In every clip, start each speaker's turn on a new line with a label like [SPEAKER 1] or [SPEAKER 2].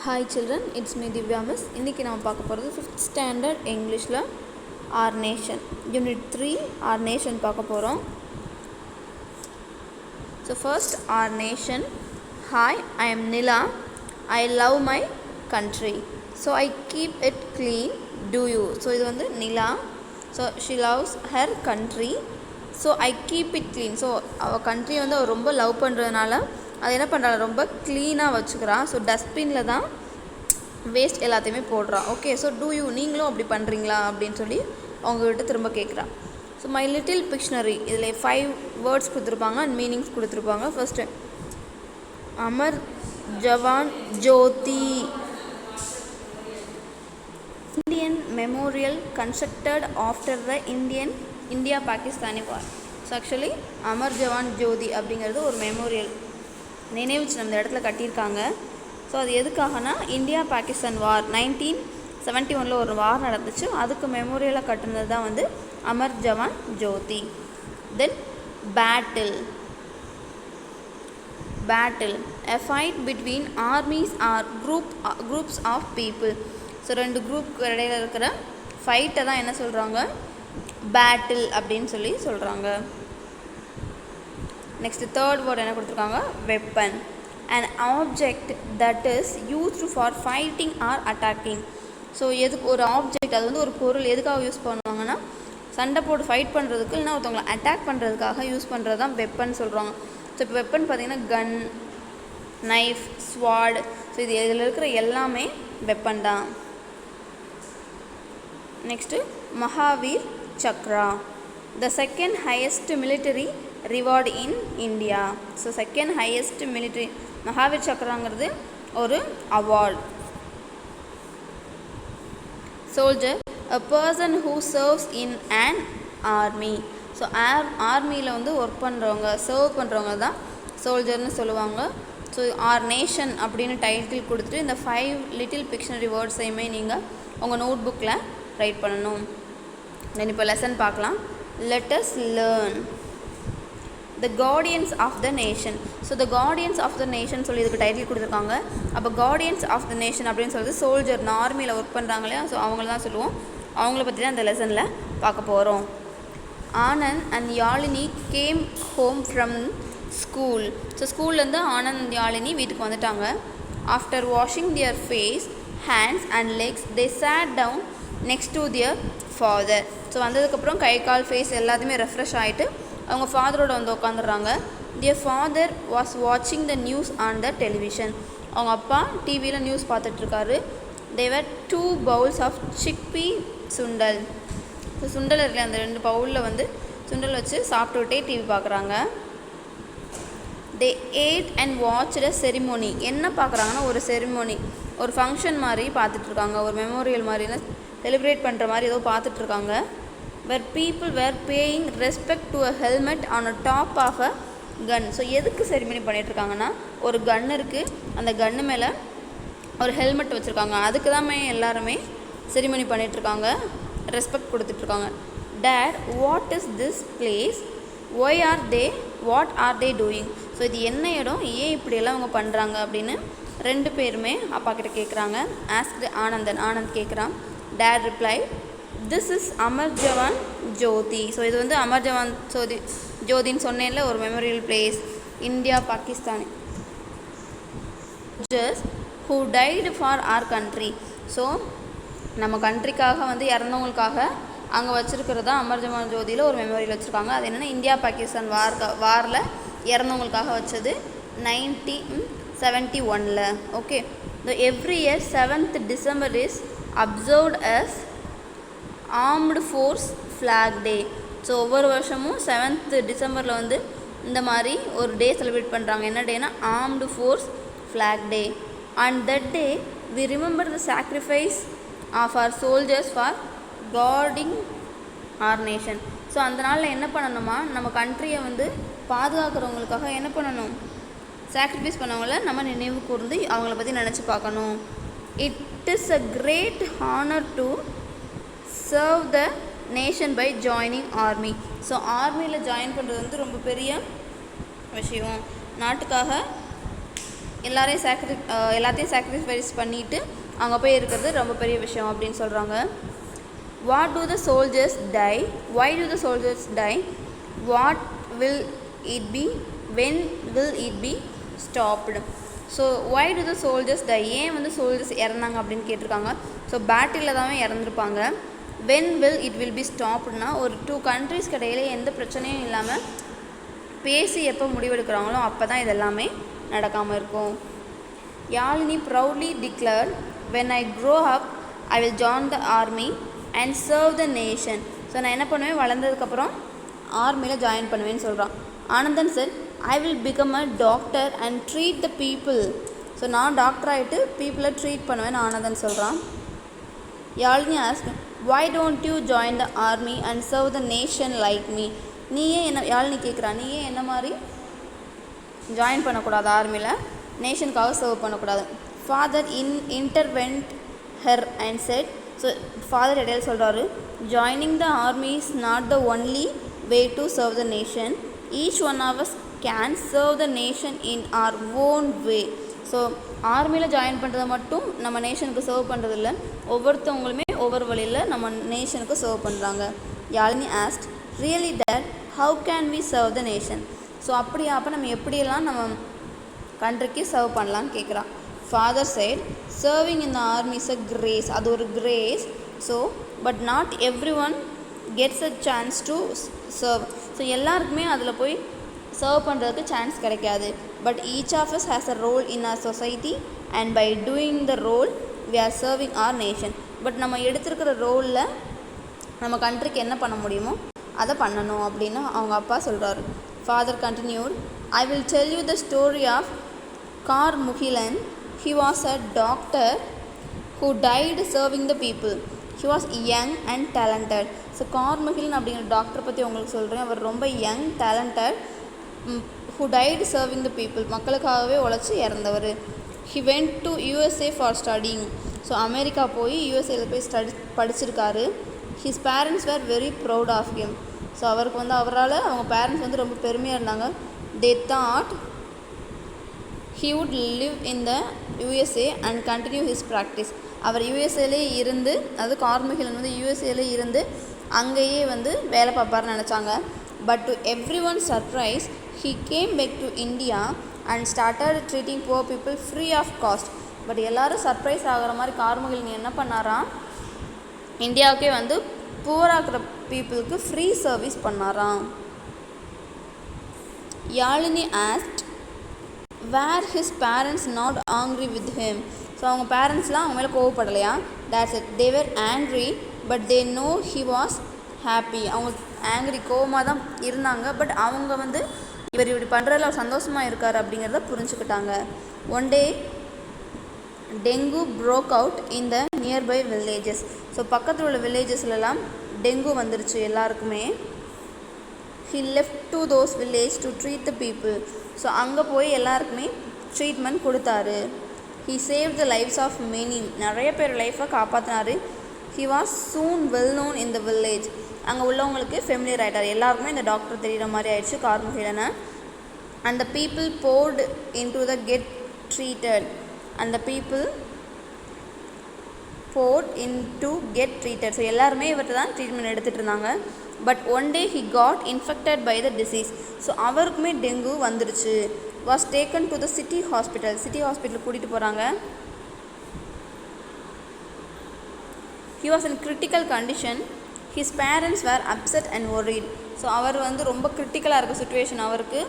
[SPEAKER 1] Hi children, it's me Divya Miss. இன்னைக்கு நாம பார்க்க போறது 5th standard Englishல Our Nation Unit 3 Our Nation பார்க்க போறோம். So first Our Nation. Hi, I am Nila. I love my country. So I keep it clean. Do you? So இது வந்து Nila. So she loves her country. So I keep it clean. So அவ country வந்து அவ ரொம்ப love பண்றதுனால அது என்ன பண்ணுறா ரொம்ப க்ளீனாக வச்சுக்கிறா. ஸோ டஸ்ட்பினில் தான் வேஸ்ட் எல்லாத்தையுமே போடுறா. ஓகே, ஸோ டூ யூ நீங்களும் அப்படி பண்ணுறீங்களா அப்படின்னு சொல்லி அவங்ககிட்ட திரும்ப கேட்குறா. ஸோ மை லிட்டில் பிக்ஷனரி இதில் 5 வேர்ட்ஸ் கொடுத்துருப்பாங்க அண்ட் மீனிங்ஸ் கொடுத்துருப்பாங்க. First Amar Jawan Jyoti Indian memorial constructed after the India Pakistani war. So actually Amar Jawan Jyoti அப்படிங்கிறது ஒரு மெமோரியல் நினைவு சின்னம் இந்த இடத்துல கட்டியிருக்காங்க. ஸோ அது எதுக்காகனா இந்தியா பாகிஸ்தான் வார் 1971 ஒரு வார் நடந்துச்சு, அதுக்கு மெமோரியலாக கட்டுனது தான் வந்து Amar Jawan Jyoti. Then battle a fight between armies or groups of people. So 2 group இடையில இருக்கிற ஃபைட்டை தான் என்ன சொல்கிறாங்க, பேட்டில் அப்படின்னு சொல்லி சொல்கிறாங்க. நெக்ஸ்ட் தேர்ட் வேர்ட் என்ன கொடுத்துருக்காங்க, weapon. an object that is used for fighting or attacking. So எதுக்கு ஒரு ஆப்ஜெக்ட், அது வந்து ஒரு பொருள் எதுக்காக யூஸ் பண்ணுவாங்கன்னா சண்டை போட்டு ஃபைட் பண்ணுறதுக்கு இல்லைனா ஒருத்தவங்களை அட்டாக் பண்ணுறதுக்காக யூஸ் பண்ணுறது தான் வெப்பன் சொல்கிறாங்க. ஸோ இப்போ வெப்பன் பார்த்திங்கன்னா கன், நைஃப், ஸ்வாட், ஸோ இது இதில் இருக்கிற எல்லாமே வெப்பன் தான். Next Mahavir Chakra, the second highest military reward in India. So second highest military Mahavir சக்ராங்கிறது ஒரு award. Soldier a person who serves in an army. So ஆர்மியில் வந்து ஒர்க் பண்ணுறவங்க, சர்வ் பண்ணுறவங்க தான் சோல்ஜர்னு சொல்லுவாங்க. ஸோ ஆர் நேஷன் அப்படின்னு டைட்டில் கொடுத்துட்டு இந்த 5 லிட்டில் பிக்ஷனரி வேர்ட்ஸையுமே நீங்கள் உங்கள் நோட் புக்கில் ரைட் பண்ணணும். தென் இப்போ லெசன் பார்க்கலாம். let us learn the guardians of the nation. So the guardians of the nation சொல்லி இதுக்கு டைட்டில் கொடுத்துருக்காங்க. அப்போ guardians of the nation அப்படின்னு சொல்லிட்டு சோல்ஜர் ஆர்மியில் ஒர்க் பண்ணுறாங்க இல்லையா, ஸோ அவங்கள தான் சொல்லுவோம். அவங்கள பற்றி தான் இந்த லெசனில் பார்க்க போகிறோம். Anand and Yazhini came home from school. So ஸ்கூல்லேருந்து ஆனந்த் அண்ட் யாழினி வீட்டுக்கு வந்துட்டாங்க. After washing their face, hands and legs they sat down next to their father. So வந்ததுக்கப்புறம் கை கால் ஃபேஸ் எல்லாத்தையுமே ரெஃப்ரெஷ் ஆகிட்டு அவங்க ஃபாதரோட வந்து உட்காந்துடுறாங்க. தியர் ஃபாதர் வாஸ் வாட்சிங் the news on the television. அவங்க அப்பா டிவியில் நியூஸ் பார்த்துட்ருக்காரு. There were 2 bowls of chickpea sundal. So சுண்டல் இருக்கிற அந்த 2 பவுலில் வந்து சுண்டல் வச்சு சாப்பிட்டுக்கிட்டே டிவி பார்க்குறாங்க. They ate and watched a ceremony. என்ன பார்க்குறாங்கன்னா ஒரு செரிமோனி, ஒரு ஃபங்க்ஷன் மாதிரி பார்த்துட்ருக்காங்க, ஒரு மெமோரியல் மாதிரினா செலிப்ரேட் பண்ணுற மாதிரி ஏதோ பார்த்துட்ருக்காங்க. where people were paying respect to a helmet on a top of a gun. So எதுக்கு செரிமனி பண்ணிகிட்ருக்காங்கன்னா ஒரு கன் இருக்குது, அந்த கன்று மேலே ஒரு ஹெல்மெட் வச்சுருக்காங்க, அதுக்கு தான் எல்லாருமே செரிமனி பண்ணிகிட்ருக்காங்க, ரெஸ்பெக்ட் கொடுத்துட்ருக்காங்க. Dad what is this place, why are they, what are they doing. So இது என்ன இடம், ஏன் இப்படியெல்லாம் அவங்க பண்ணுறாங்க அப்படின்னு 2 பேருமே அப்பா கிட்ட கேட்குறாங்க. ஆஸ்க்டு ஆனந்த் கேட்குறான். Dad reply, this is Amar Jawan Jyoti. So இது வந்து அமர் ஜவான் ஜோதின்னு சொன்னேன்ல, ஒரு memorial place, India Pakistan soldiers who died for our country. So நம்ம கண்ட்ரிக்காக வந்து இறந்தவங்களுக்காக அங்கே வச்சுருக்கிறது தான் அமர் ஜவான் ஜோதியில் ஒரு மெமோரியல் வச்சுருக்காங்க. அது என்னென்னா இந்தியா பாகிஸ்தான் வாரில் இறந்தவங்களுக்காக வச்சது 1971. Okay, every year 7th December is observed as armed force flag day. So ஒவ்வொரு வருஷமும் 7th December வந்து இந்த மாதிரி ஒரு டே செலிப்ரேட் பண்ணுறாங்க. என்ன டேனா armed force flag day. And that day we remember the sacrifice of our soldiers for guarding our nation. So அந்த நாளில் என்ன பண்ணணுமா, நம்ம கண்ட்ரியை வந்து பாதுகாக்கிறவங்களுக்காக என்ன பண்ணணும், சாக்ரிஃபைஸ் பண்ணவங்கள நம்ம நினைவு கூர்ந்து அவங்கள பற்றி நினச்சி பார்க்கணும். It is a great honour to serve the nation by joining army. So ஆர்மியில் ஜாயின் பண்ணுறது வந்து ரொம்ப பெரிய விஷயம். நாட்டுக்காக எல்லாத்தையும் சாக்ரிஃபைஸ் பண்ணிவிட்டு அங்கே போய் இருக்கிறது ரொம்ப பெரிய விஷயம் அப்படின்னு சொல்கிறாங்க. What do the soldiers die, why do the soldiers die, what will it be, when will it be stopped. So why do the soldiers die, ஏன் வந்து சோல்ஜர்ஸ் இறந்தாங்க அப்படின்னு கேட்டிருக்காங்க. ஸோ பேட்டிலில் தான் இறந்துருப்பாங்க. When will it will be ஸ்டாப்டுனா ஒரு 2 கண்ட்ரிஸ்க்கு இடையில எந்த பிரச்சனையும் இல்லாமல் பேசி எப்போ முடிவெடுக்கிறாங்களோ அப்போ தான் இது எல்லாமே நடக்காமல் இருக்கும். Yazhini proudly declared, when I grow up I will join the army and serve the nation. So நான் என்ன பண்ணுவேன், வளர்ந்ததுக்கப்புறம் ஆர்மியில் ஜாயின் பண்ணுவேன்னு சொல்கிறான். Anandan sir, I will become a doctor and treat the people. So நான் டாக்டர் ஆகிட்டு பீப்புளை ட்ரீட் பண்ணுவேன்னு ஆனந்தன் சொல்கிறான். Yazhini ask, why don't you join the army and serve the nation like me. நீயே என்ன, யாழினி கேட்குறா, நீயே என்ன மாதிரி ஜாயின் பண்ணக்கூடாது ஆர்மியில், நேஷனுக்காக சர்வ் பண்ணக்கூடாது. Father intervened her and said. So father இடையில சொல்கிறாரு, joining the army is not the only way to serve the nation. Each one of us can serve the nation in our own way. So ஆர்மியில் join பண்ணுறது மட்டும் நம்ம நேஷனுக்கு serve பண்ணுறதில்ல, ஒவ்வொருத்தவங்களுமே ஒவ்வொரு வழியில் நம்ம நேஷனுக்கு சர்வ் பண்ணுறாங்க. Yazhini asked, really that how can we serve the nation. So அப்படியா, அப்போ நம்ம எப்படியெல்லாம் நம்ம கண்ட்ரிக்கு சர்வ் பண்ணலான்னு கேட்குறான். Father said, serving in the army is a grace, அது ஒரு grace. So but not every one gets a chance to serve. So எல்லாருக்குமே அதில் போய் சர்வ் பண்ணுறதுக்கு சான்ஸ் கிடைக்காது. But each of us has a role in our society and by doing the role we are serving our nation. But நம்ம எடுத்துருக்கிற ரோலில் நம்ம கண்ட்ரிக்கு என்ன பண்ண முடியுமோ அதை பண்ணணும் அப்படின்னு அவங்க அப்பா சொல்கிறாரு. Father continued, I will tell you the story of Karmugilan. He was a doctor who died serving the people. He was young and talented. So Karmugilan அப்படிங்கிற டாக்டரை பற்றி உங்களுக்கு சொல்கிறேன். அவர் ரொம்ப young, talented, who died serving the people, மக்களுக்காகவே உழைச்சி இறந்தவர். He went to USA for studying. So America போய் யூஎஸ்ஏல போய் படிச்சிருக்காரு. His parents were very proud of him. So அவருக்கு வந்து அவரால் அவங்க பேரண்ட்ஸ் வந்து ரொம்ப பெருமையாக இருந்தாங்க. They thought he would live in the USA and continue his practice. அவர் யூஎஸ்ஏலே இருந்து, அது கார்முகிலன் வந்து யூஎஸ்ஏலே இருந்து அங்கேயே வந்து வேலை பார்ப்பார்னு நினச்சாங்க. But to every one surprise he came back to India and started treating poor people free of cost. But எல்லோரும் surprise ஆகிற மாதிரி கார்முகிலன் என்ன பண்ணாராம், இந்தியாவுக்கே வந்து புவராக இருக்கிற பீப்புளுக்கு ஃப்ரீ சர்வீஸ் பண்ணாராம். Yazhini asked, where his parents not angry with him. So அவங்க பேரண்ட்ஸ்லாம் அவங்க மேலே கோவப்படலையா. That's it, they were angry but they know he was happy. அவங்க ஆங்க்ரி, கோவமாக தான் இருந்தாங்க, பட் அவங்க வந்து இவர் இப்படி பண்ணுறதுல அவர் சந்தோஷமாக இருக்கார் அப்படிங்கிறத புரிஞ்சுக்கிட்டாங்க. One day dengue broke out in the nearby villages. So பக்கத்தில் உள்ள வில்லேஜஸ்லாம் டெங்கு வந்துருச்சு எல்லாருக்குமே. He left to those village to treat the people. So அங்கே போய் எல்லாருக்குமே ட்ரீட்மெண்ட் கொடுத்தாரு. He save the lives of many, நிறைய பேர் லைஃப்பை காப்பாற்றினார். He was soon well known in the village. அங்கே உள்ளவங்களுக்கு ஃபெமிலியர் ஆகிட்டார், எல்லாருக்குமே இந்த டாக்டர் தெரிகிற மாதிரி ஆயிடுச்சு கார்முகிலனை. And the people poured in to the get treated. And the people poured in to get treated. So எல்லாருமே இவர்கிட்ட தான் ட்ரீட்மெண்ட் எடுத்துகிட்டு இருந்தாங்க. But one day he got infected by the disease. So அவருக்குமே டெங்கு வந்துருச்சு. Was taken to the city hospital. City hospital கூட்டிகிட்டு போகிறாங்க. He was in critical condition. His parents were upset and worried. So அவர் வந்து ரொம்ப கிரிட்டிக்கலாக இருக்க situation அவருக்கு,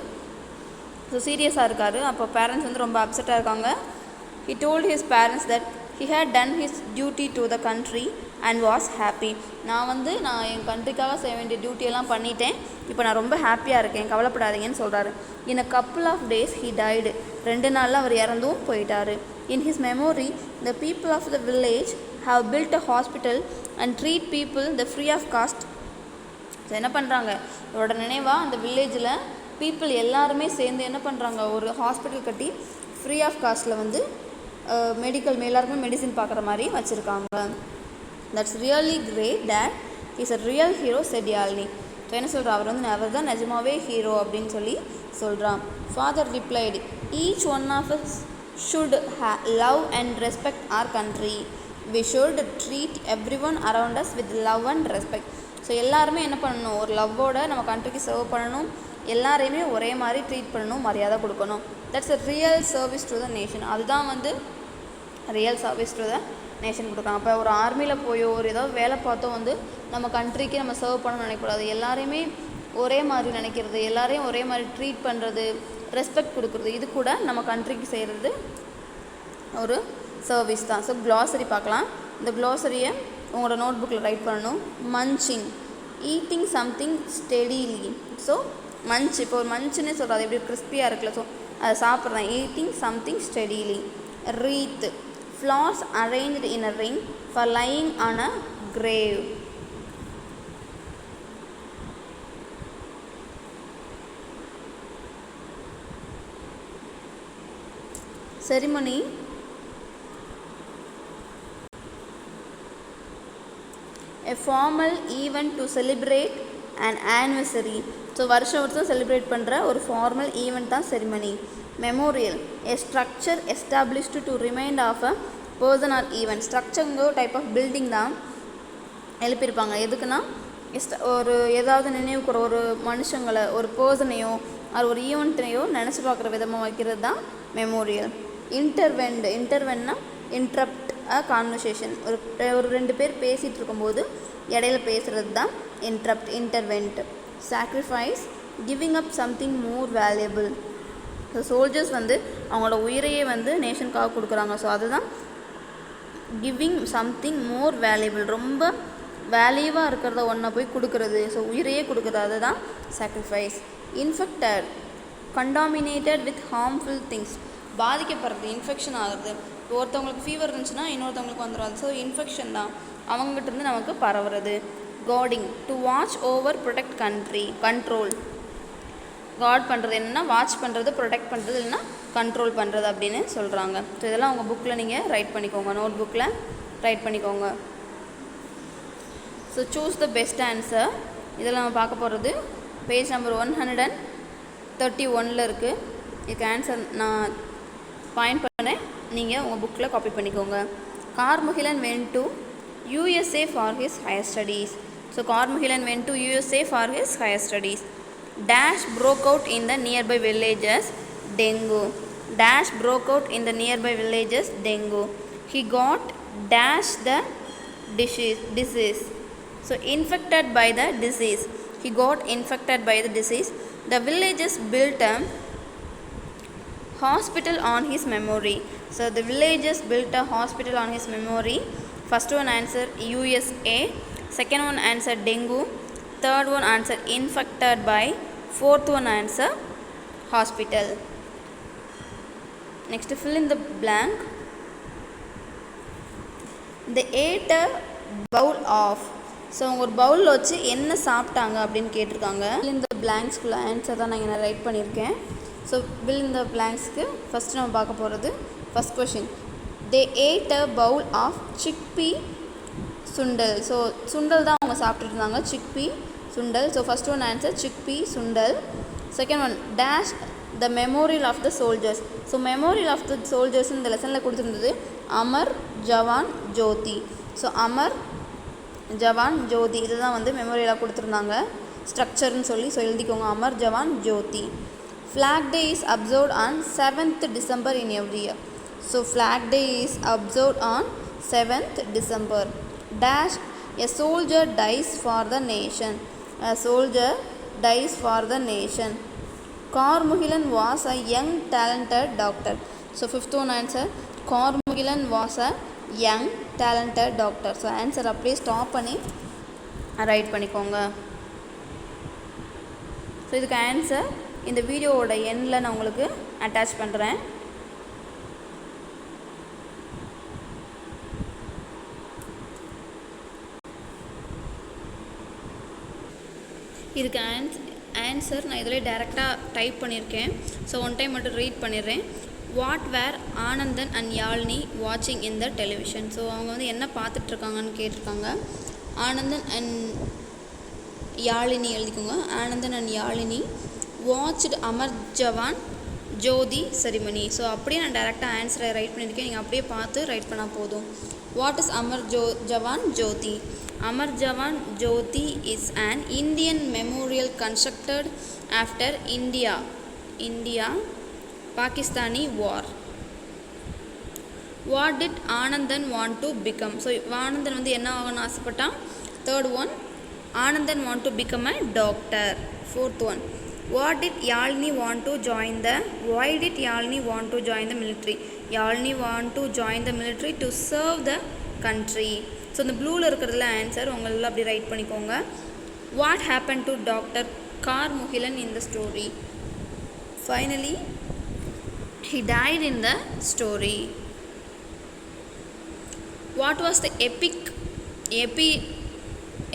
[SPEAKER 1] so சீரியஸாக இருக்கார். அப்போ பேரண்ட்ஸ் வந்து ரொம்ப அப்செட்டாக இருக்காங்க. He told his parents that he had done his duty to the country and was happy. நான் என் கண்ட்ரிக்காக செய்ய வேண்டிய டியூட்டியெல்லாம் பண்ணிட்டேன், இப்போ நான் ரொம்ப ஹாப்பியாக இருக்கேன், கவலைப்படாதீங்கன்னு சொல்கிறாரு. In a couple of days he died. 2 நாளில் அவர் இறந்தும் போயிட்டார். In his memory the people of the village have built a hospital and treat people the free of cost. So என்ன பண்ணுறாங்க, இதோட நினைவாக அந்த வில்லேஜில் பீப்புள் எல்லாருமே சேர்ந்து என்ன பண்ணுறாங்க, ஒரு ஹாஸ்பிட்டல் கட்டி ஃப்ரீ ஆஃப் காஸ்ட்டில் வந்து மெடிக்கல் எல்லாருக்குமே மெடிசின் பார்க்குற மாதிரி வச்சுருக்காங்க. That's really great, that is a real hero said Yazhini. So என்ன சொல்கிறா, அவர் தான் நிஜமாவே ஹீரோ அப்படின்னு சொல்லி சொல்கிறான். Father replied, each one of us should love and respect our country. We should treat everyone around us with love and respect. So எல்லாருமே என்ன பண்ணணும், ஒரு லவ்வோட நம்ம கண்ட்ரிக்கு சர்வ் பண்ணணும், எல்லாரையுமே ஒரே மாதிரி ட்ரீட் பண்ணணும், மரியாதை கொடுக்கணும். That's a real service to the nation. அதுதான் வந்து real service to the nation கொடுக்குறாங்க. அப்போ ஒரு ஆர்மியில் போயோ ஒரு ஏதாவது வேலை பார்த்தோ வந்து நம்ம கண்ட்ரிக்கு நம்ம சர்வ் பண்ணணும்னு நினைக்கக்கூடாது. எல்லாரையுமே ஒரே மாதிரி நினைக்கிறது, எல்லாரையும் ஒரே மாதிரி ட்ரீட் பண்ணுறது, ரெஸ்பெக்ட் கொடுக்குறது, இது கூட நம்ம கண்ட்ரிக்கு செய்கிறது ஒரு சர்வீஸ் தான். ஸோ க்ளாசரி பார்க்கலாம். இந்த க்ளாசரியை உங்களோட நோட் புக்கில் ரைட் பண்ணணும். Munching, eating something steadily. So munch, இப்போ ஒரு மஞ்சுன்னே சொல்கிறது, எப்படி கிறிஸ்பியாக இருக்குல்ல, ஸோ அதை சாப்பிட்றேன். Eating something steadily. Wreath, flowers arranged in a ring for lying on a grave. Ceremony, a formal event to celebrate an anniversary. So வருஷம் வருஷம் செலிப்ரேட் பண்ணுற ஒரு ஃபார்மல் ஈவெண்ட் தான் ceremony. Memorial, a structure established to remind of a person or event. ஸ்ட்ரக்சருங்க type of building தான் எழுப்பியிருப்பாங்க. எதுக்குன்னா ஒரு ஏதாவது நினைவுக்கூற ஒரு மனுஷங்களை, ஒரு பர்சனையோ அது ஒரு ஈவெண்ட்டையோ நினச்சி பார்க்குற விதமாக வைக்கிறது தான் மெமோரியல். இன்டர்வென்னா இன்ட்ரப்ட் அ கான்வர்சேஷன். ஒரு ரெண்டு பேர் பேசிகிட்டு இருக்கும்போது இடையில பேசுகிறது தான் intervene. Sacrifice, giving up something more valuable. So soldiers வந்து அவங்களோட உயிரையே வந்து நேஷனுக்காக கொடுக்குறாங்க. ஸோ அதுதான் கிவிங் சம்திங் மோர் வேல்யூபிள். ரொம்ப வேல்யூவாக இருக்கிறத ஒன்றை போய் கொடுக்குறது, ஸோ உயிரையே கொடுக்குறது, அதுதான் sacrifice. Infected, contaminated with harmful things. பாதிக்கப்படுறது, இன்ஃபெக்ஷன் ஆகுது. ஒருத்தவங்களுக்கு ஃபீவர் இருந்துச்சுன்னா இன்னொருத்தவங்களுக்கு வந்துடும். ஸோ இன்ஃபெக்ஷன் தான் அவங்ககிட்ட இருந்து நமக்கு பரவுறது. Guarding, to watch over protect control. Guard பண்ணுறது என்னென்னா வாட்ச் பண்ணுறது, ப்ரொடெக்ட் பண்ணுறது, இல்லைன்னா கண்ட்ரோல் பண்ணுறது அப்படின்னு சொல்கிறாங்க. ஸோ இதெல்லாம் உங்கள் புக்கில் நீங்கள் ரைட் பண்ணிக்கோங்க, நோட் புக்கில் ரைட் பண்ணிக்கோங்க. So choose the best answer. இதில் நம்ம பார்க்க போகிறது பேஜ் நம்பர் 131 இருக்குது. இதுக்கு ஆன்சர் நான் பாயிண்ட் பண்ணேன், நீங்கள் உங்கள் புக்கில் காப்பி பண்ணிக்கோங்க. Karmugilan went to USA for his higher studies. So Carmugilan went to USA for his higher studies. Dash broke out in the nearby villages, dengue. Dash broke out in the nearby villages, dengue. He got dash the disease. So infected by the disease. He got infected by the disease. The villagers built a hospital on his memory. So the villagers built a hospital on his memory. First one answer USA, second one answer dengue, third one answer infected by, fourth one answer hospital. Next, fill in the blank. They ate a bowl of. So அவங்க ஒரு பவுலில் வச்சு என்ன சாப்பிட்டாங்க அப்படின்னு கேட்டிருக்காங்க. இந்த பிளாங்க்ஸ்குள்ள answer தான் நான் இங்கே ரைட் பண்ணியிருக்கேன். ஸோ பில் இந்த பிளாங்க்ஸ்க்கு ஃபஸ்ட்டு நம்ம பார்க்க போகிறது first question. They ate a bowl of chickpea sundal. So sundal தான் அவங்க சாப்பிட்டுட்டு இருந்தாங்க, chickpea sundal. So first one answer chickpea sundal. Second one dash the memorial of the soldiers. So memorial of the soldiers இந்த லெசனில் கொடுத்துருந்தது அமர் ஜவான் ஜோதி. ஸோ அமர் ஜவான் ஜோதி இதுதான் வந்து மெமோரியலாக கொடுத்துருந்தாங்க ஸ்ட்ரக்சர்னு சொல்லி. ஸோ எழுதிக்கோங்க Amar Jawan Jyoti. Flag Day is observed on 7th December in every year. So Flag Day is observed on 7th December. Dash a soldier dies for the nation. A soldier dies for the nation. Carmugilan was a young talented doctor. So fifth one answer Carmugilan was a young talented doctor. So answer அப்படியே stop பண்ணி write பண்ணிக்கோங்க. So இதுக்கு answer இந்த வீடியோவோட எண்டில் நான் உங்களுக்கு attach பண்ணுறேன். இதுக்கு ஆன்சர் நான் இதில் டைரெக்டாக டைப் பண்ணியிருக்கேன். ஸோ ஒன் டைம் மட்டும் ரீட் பண்ணிடுறேன். What were Anandan and Yazhini வாட்சிங் இன் த டெலிவிஷன். ஸோ அவங்க வந்து என்ன பார்த்துட்ருக்காங்கன்னு கேட்டிருக்காங்க. ஆனந்தன் அண்ட் யாழினி எழுதிக்கோங்க. Anandan and Yazhini watched Amar Jawan Jyoti ceremony. So அப்படியே நான் டேரெக்டாக ஆன்சரை ரைட் பண்ணியிருக்கேன், நீங்கள் அப்படியே பார்த்து ரைட் பண்ணால் போதும். What is Amar Jawan Jyoti? Amar Jawan Jyoti is an Indian memorial constructed after India-Pakistani war. What did Anandan want to become? So Anandan வந்து என்ன ஆகணும்னு ஆசைப்பட்டான்? Third one, Anandan want to become a doctor. Fourth one, what did Yalini want to join the? Why did Yalini want to join the military? Yalini want to join the military to serve the country. So இந்த ப்ளூவில் இருக்கிறதுல answer உங்களெல்லாம் அப்படி write பண்ணிக்கோங்க. What happen to doctor Karmugilan in the story? Finally he died in the story. What was the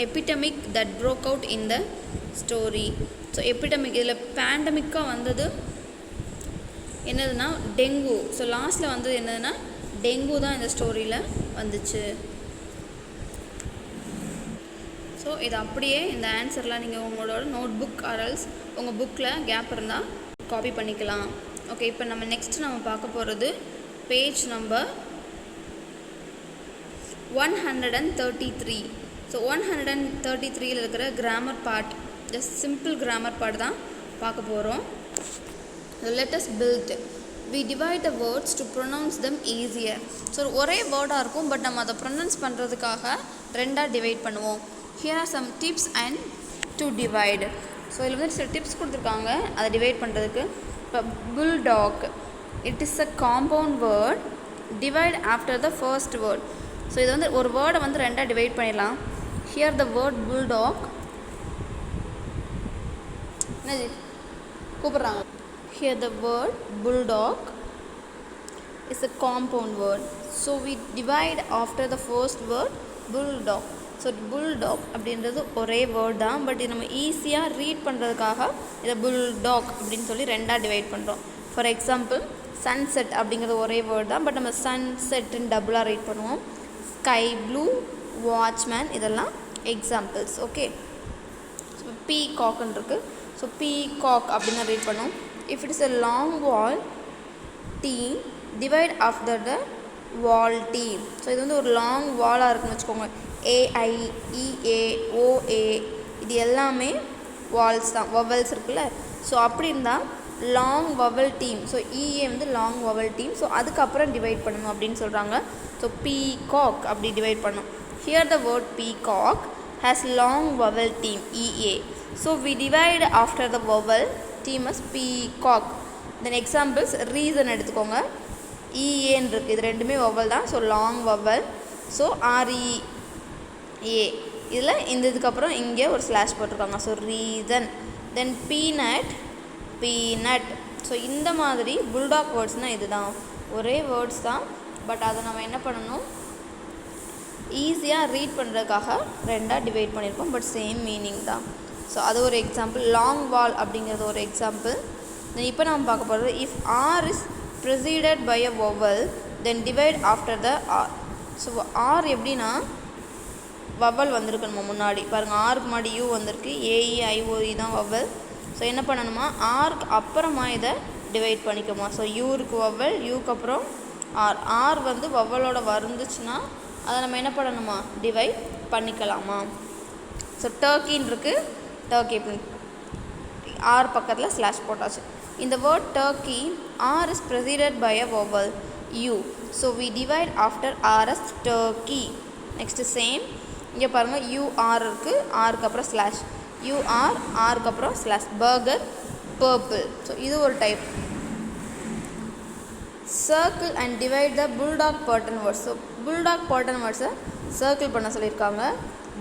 [SPEAKER 1] epidemic that broke out in the story? So epidemic இதில் பேண்டமிக்காக வந்தது என்னதுன்னா dengue. So லாஸ்ட்டில் வந்தது என்னதுன்னா டெங்கு தான் இந்த ஸ்டோரியில் வந்துச்சு. ஸோ இது அப்படியே இந்த ஆன்சர்லாம் நீங்கள் உங்களோட நோட் புக் ஆர்எல்ஸ் உங்கள் புக்கில் கேப் இருந்தால் காப்பி பண்ணிக்கலாம். ஓகே, இப்போ நம்ம நம்ம பார்க்க போகிறது பேஜ் நம்பர் 133. ஸோ 133ல் இருக்கிற grammar part, just simple grammar part தான் பார்க்க போகிறோம். Let us build. We divide the words to pronounce them easier. So ஒரே வேர்டாக இருக்கும், பட் நம்ம அதை ப்ரொனவுன்ஸ் பண்ணுறதுக்காக ரெண்டாக டிவைட் பண்ணுவோம். Here are some tips and to divide. So இதில் வந்து சில டிப்ஸ் கொடுத்துருக்காங்க அதை டிவைட் பண்ணுறதுக்கு. இப்போ bulldog, it is a compound word, divide after the first word. So இது வந்து ஒரு வேர்டை வந்து ரெண்டாக டிவைட் பண்ணிடலாம். Here the word bulldog என்னது கூப்பிட்றாங்க. Here the word bulldog is a compound word. So we divide after the first word bulldog. So bulldog அப்படின்றது ஒரே வேர்ட் தான், பட் இது நம்ம ஈஸியாக ரீட் பண்ணுறதுக்காக இதை புல்டாக் அப்படின்னு சொல்லி ரெண்டாக டிவைட் பண்ணுறோம். ஃபார் எக்ஸாம்பிள் சன்செட் அப்படிங்கிறது ஒரே வேர்ட் தான், பட் நம்ம சன்செட்டுன்னு டபுளாக ரீட் பண்ணுவோம். ஸ்கை ப்ளூ, வாட்ச்மேன் இதெல்லாம் எக்ஸாம்பிள்ஸ். ஓகே, ஸோ பீகாக்னு இருக்குது. ஸோ பீகாக் அப்படின்னு ரீட் பண்ணுவோம். If it is a long wall team, divide after the wall team. So இது வந்து ஒரு லாங் வாலாக இருக்குன்னு வச்சுக்கோங்க. AIEAOA இது எல்லாமே வால்ஸ் தான், வவல்ஸ் இருக்குல்ல. ஸோ அப்படி இருந்தால் long vowel team. So EA வந்து லாங் வவல் டீம். ஸோ அதுக்கப்புறம் டிவைட் பண்ணணும் அப்படின்னு சொல்கிறாங்க. ஸோ பீகாக் அப்படி டிவைட் பண்ணணும். Here the word peacock has long vowel team EA. So we divide after the vowel team as peacock. Then examples reason எடுத்துக்கோங்க. EAன்னு இருக்குது, இது ரெண்டுமே வவல் தான். So long vowel. So REA இதில் இந்த இதுக்கப்புறம் இங்கே ஒரு ஸ்லாஷ் போட்டிருக்காங்க. So reason. Then peanut. So இந்த மாதிரி புல்டாக் வேர்ட்ஸ்னால் இது தான், ஒரே வேர்ட்ஸ் தான், பட் அதை நம்ம என்ன பண்ணணும், ஈஸியாக ரீட் பண்ணுறதுக்காக ரெண்டாக டிவைட் பண்ணியிருக்கோம், பட் சேம் மீனிங் தான். ஸோ அது ஒரு எக்ஸாம்பிள். லாங் வால் அப்படிங்கிறது ஒரு எக்ஸாம்பிள். தென் இப்போ நம்ம பார்க்க போகிறது if R is preceded by a vowel then divide after the R. So R எப்படின்னா வவல் வந்திருக்கு நம்ம முன்னாடி பாருங்கள். ஆருக்கு முன்னாடி யூ வந்திருக்கு, AEIOE தான் வவல். ஸோ என்ன பண்ணணுமா, ஆருக்கு அப்புறமா இதை டிவைட் பண்ணிக்கோமா. ஸோ யூருக்கு வவல், யூக்கு அப்புறம் ஆர் வந்து வவலோட வந்துச்சுன்னா அதை நம்ம என்ன பண்ணணுமா, டிவைட் பண்ணிக்கலாமா. ஸோ டர்க்கின்னு இருக்குது, டர்க்கி ஆர் பக்கத்தில் ஸ்லாஷ் போட்டாச்சு. இந்த word turkey R is preceded by a vowel U. So we divide after R as turkey. Next same இங்கே பாருங்கள், UR இருக்குது, ஆருக்கு அப்புறம் ஸ்லாஷ், UR ஆருக்கு அப்புறம் ஸ்லாஷ். Burger, purple. ஸோ இது ஒரு type. Circle and divide the bulldog pattern words. So bulldog pattern வேர்ட்ஸை சர்க்கிள் பண்ண சொல்லியிருக்காங்க.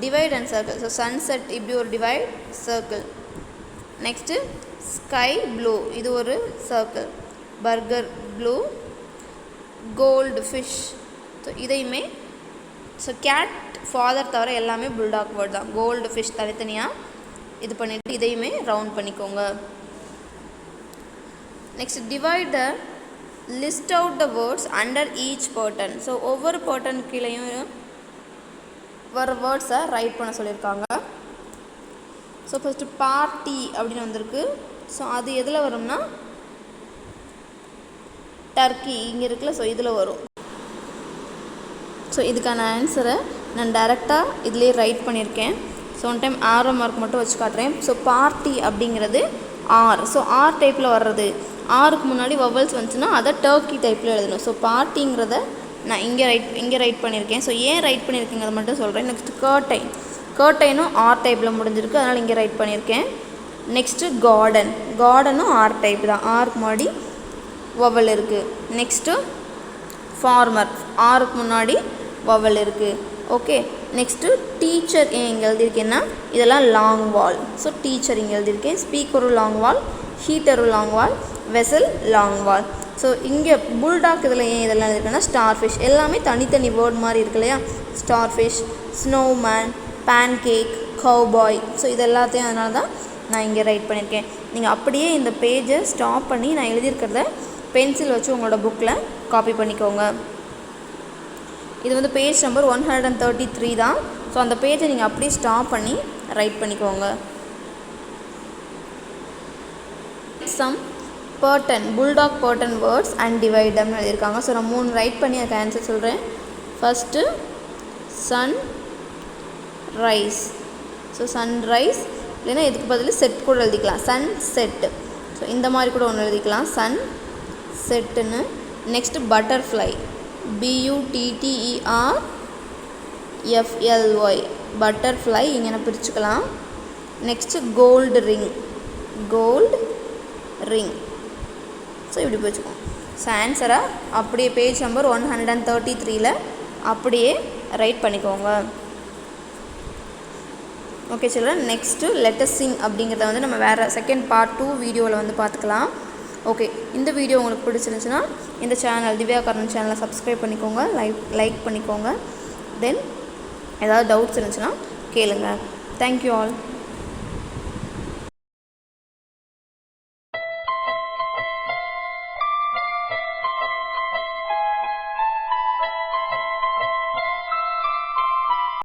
[SPEAKER 1] Divide and circle. So sunset இப்படி ஒரு divide, circle. Next sky blue, இது ஒரு circle. Burger blue, gold fish. So இதையுமே, ஸோ கேட் ஃபாதர் தவிர எல்லாமே புல்டாக் வேர்ட் தான். கோல்டு ஃபிஷ் தனித்தனியாக இது பண்ணிவிட்டு இதையுமே ரவுண்ட் பண்ணிக்கோங்க. Next divide the list out the words under each pattern. So ஒவ்வொரு பேட்டர்ன் கீழேயும் வர வேர்ட்ஸை ரைட் பண்ண சொல்லியிருக்காங்க. ஸோ ஃபஸ்ட்டு பார்ட்டி அப்படின்னு வந்திருக்கு. ஸோ அது எதில் வரும்னா டர்க்கி இங்கே இருக்குல்ல, ஸோ இதில் வரும். ஸோ இதுக்கான ஆன்சரை நான் டைரெக்டாக இதுலேயே ரைட் பண்ணியிருக்கேன். So one time arrow mark மட்டும் வச்சு காட்டுறேன். ஸோ பார்ட்டி அப்படிங்கிறது ஆர். ஸோ ஆர் டைப்பில் வர்றது, ஆருக்கு முன்னாடி வவல்ஸ் வந்துச்சுன்னா அதை டர்க்கி டைப்பில் எழுதணும். ஸோ பார்ட்டிங்கிறத நான் இங்கே ரைட் பண்ணியிருக்கேன். ஸோ ஏன் ரைட் பண்ணியிருக்கேங்கிறத மட்டும் சொல்கிறேன். Next curtain. கர்டைனும் ஆர் டைப்பில் முடிஞ்சிருக்கு, அதனால் இங்கே ரைட் பண்ணியிருக்கேன். Next garden. கார்டனும் ஆர் டைப் தான், ஆருக்கு முன்னாடி வவல் இருக்குது. நெக்ஸ்ட்டு ஃபார்மர், ஆருக்கு முன்னாடி வவல் இருக்குது. ஓகே. நெக்ஸ்ட்டு டீச்சர் ஏன் இங்கே எழுதியிருக்கேன்னா இதெல்லாம் லாங் வால். ஸோ டீச்சர் இங்கே எழுதியிருக்கேன். ஸ்பீக்கரும் லாங் வால், ஹீட்டரும் லாங் வால், வெசல் லாங் வால். ஸோ இங்கே புல்டாக் இதில் ஏன் இதெல்லாம் எழுதியிருக்கேன்னா ஸ்டார் ஃபிஷ். எல்லாமே தனித்தனி வேர்ட் மாதிரி இருக்கு இல்லையா. Star fish, snowman, pancake, cowboy. So இது எல்லாத்தையும் அதனால தான் நான் இங்கே ரைட் பண்ணியிருக்கேன். நீங்கள் அப்படியே இந்த பேஜை ஸ்டாப் பண்ணி நான் எழுதியிருக்கிறத பென்சில் வச்சு உங்களோட புக்கில் காப்பி பண்ணிக்கோங்க. இது வந்து பேஜ் நம்பர் 133 தான். ஸோ அந்த பேஜை நீங்கள் அப்படியே ஸ்டாப் பண்ணி ரைட் பண்ணிக்கோங்க. Some burden, bulldog burden words and டிவைடம்னு எழுதியிருக்காங்க. ஸோ நான் 3 ரைட் பண்ணி அதுக்கு ஆன்சர் சொல்கிறேன். First sun rise. So sunrise இல்லைன்னா இதுக்கு பதில் செட் கூட எழுதிக்கலாம், சன் செட்டு. ஸோ இந்த மாதிரி கூட ஒன்று எழுதிக்கலாம், சன் செட்டுன்னு. நெக்ஸ்ட்டு பட்டர்ஃப்ளை, BUTTERFLY, பட்டர்ஃப்ளை இங்கே நான் பிரிச்சுக்கலாம். Next gold ring, gold ring. So இப்படி பிரிச்சுக்கோம். ஸோ ஆன்சரை அப்படியே பேஜ் நம்பர் 133ல் அப்படியே ரைட் பண்ணிக்கோங்க. Okay children, next let's sing அப்படிங்கிறத வந்து நம்ம வேறு செகண்ட் பார்ட் 2 வீடியோவில் வந்து பார்த்துக்கலாம். ஓகே, இந்த வீடியோ உங்களுக்கு பிடிச்சிருந்துச்சுன்னா இந்த சேனல் திவ்யா கர்ணன் சேனலை சப்ஸ்கிரைப் பண்ணிக்கோங்க, லைக் பண்ணிக்கோங்க. தென் ஏதாவது டவுட்ஸ் இருந்துச்சுன்னா கேளுங்க. Thank you all.